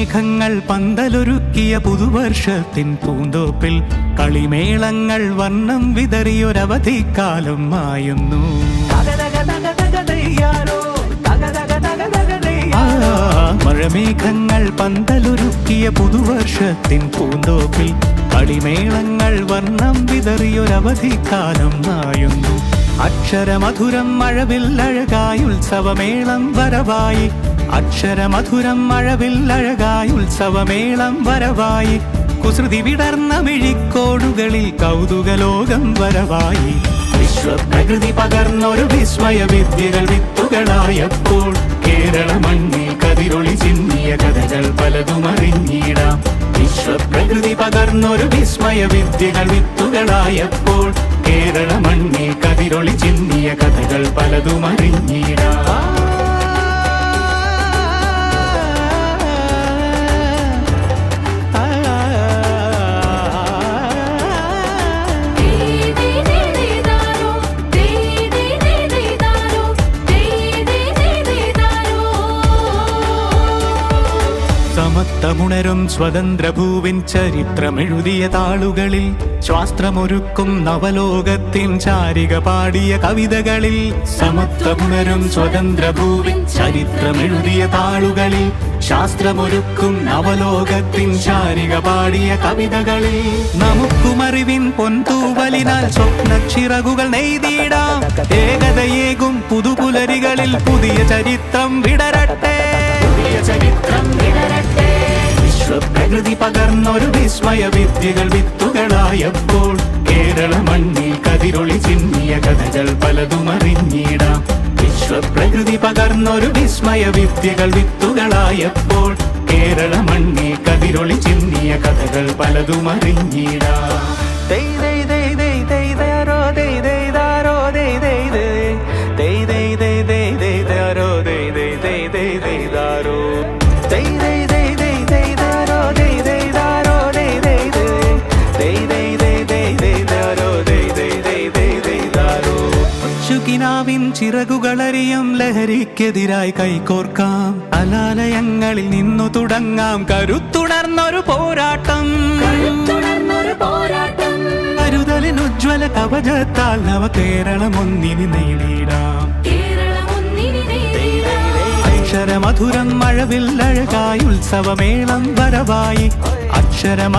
മഴമേഘങ്ങൾ പന്തലൊരുക്കിയ പുതുവർഷത്തിൻ പൂന്തോപ്പിൽ കളിമേളങ്ങൾ വർണ്ണം വിതറിയൊരവധിക്കാലം മായുന്നു. മഴമേഘങ്ങൾ പന്തലൊരുക്കിയ പുതുവർഷത്തിൻ പൂന്തോപ്പിൽ കളിമേളങ്ങൾ വർണ്ണം വിതറിയൊരവധിക്കാലം മായുന്നു. അക്ഷരമധുരം മഴവില്ലഴകായി ഉത്സവമേളം വരവായി. അക്ഷരമധുരം മഴവില്ലഴകായി ഉത്സവമേളം വരവായി. കുസൃതി വിടർന്ന മിഴിക്കോടുകളിൽ കൗതുകലോകം വരവായി. വിശ്വപ്രകൃതി പകർന്നൊരു വിസ്മയ വിദ്യകൾ വിത്തുകളായപ്പോൾ കേരള മണ്ണിൽ കതിരൊളി ചിന്നിയ കഥകൾ പലതും അറിഞ്ഞിടാം. വിശ്വപ്രകൃതി പകർന്നൊരു വിസ്മയ വിദ്യകൾ വിത്തുകളായപ്പോൾ കേരള മണ്ണിൽ കതിരൊളി ചിന്നിയ കഥകൾ പലതും അറിഞ്ഞിടാം. സമത്വമുണരും സ്വതന്ത്രഭൂവിൻ ചരിത്രമെഴുതിയ താളുകളിൽ ശാസ്ത്രമൊരുക്കും നവലോകത്തിൻ ചാരിക പാടിയ കവിതകളിൽ. സമത്വമുണരും സ്വതന്ത്രഭൂവിൻ ചരിത്രമെഴുതിയ താളുകളിൽ ശാസ്ത്രമൊരുക്കും നവലോകത്തിൻ ചാരിക പാടിയ കവിതകളിൽ. നമുക്കുമറിവിൻ പൊൻതൂവലിനാൽ സ്വപ്നച്ചിറകുകൾ നെയ്തിടാം. ഏകതയേകും പുതുപുലരികളിൽ പുതിയ ചരിത്രം വിടരട്ടെ. വിശ്വപ്രകൃതി പകർന്നൊരു വിസ്മയ വിദ്യകൾ വിത്തുകളായപ്പോൾ കേരള മണ്ണിൽ കതിരൊളി ചിന്നിയ കഥകൾ പലതും അറിഞ്ഞിടാം. വിശ്വപ്രകൃതി പകർന്നൊരു വിസ്മയ വിദ്യകൾ വിത്തുകളായപ്പോൾ കേരള മണ്ണിൽ കതിരൊളി ചിന്നിയ കഥകൾ പലതും അറിഞ്ഞിടാം. ിൻ ചിറകുകളറിയും ലഹരിക്കെതിരായി കൈകോർക്കാം. അലാലയങ്ങളിൽ നിന്നു തുടങ്ങാം കരുത്തുണർന്നൊരു പോരാട്ടം. കരുതലിനുജ്വല കവചത്താൽ നവകേരളം ഒന്നിനി നേടിയിടാം. അക്ഷരമധുരം മഴവില്ലഴകായി ഉത്സവമേളം വരവായി. അക്ഷരമ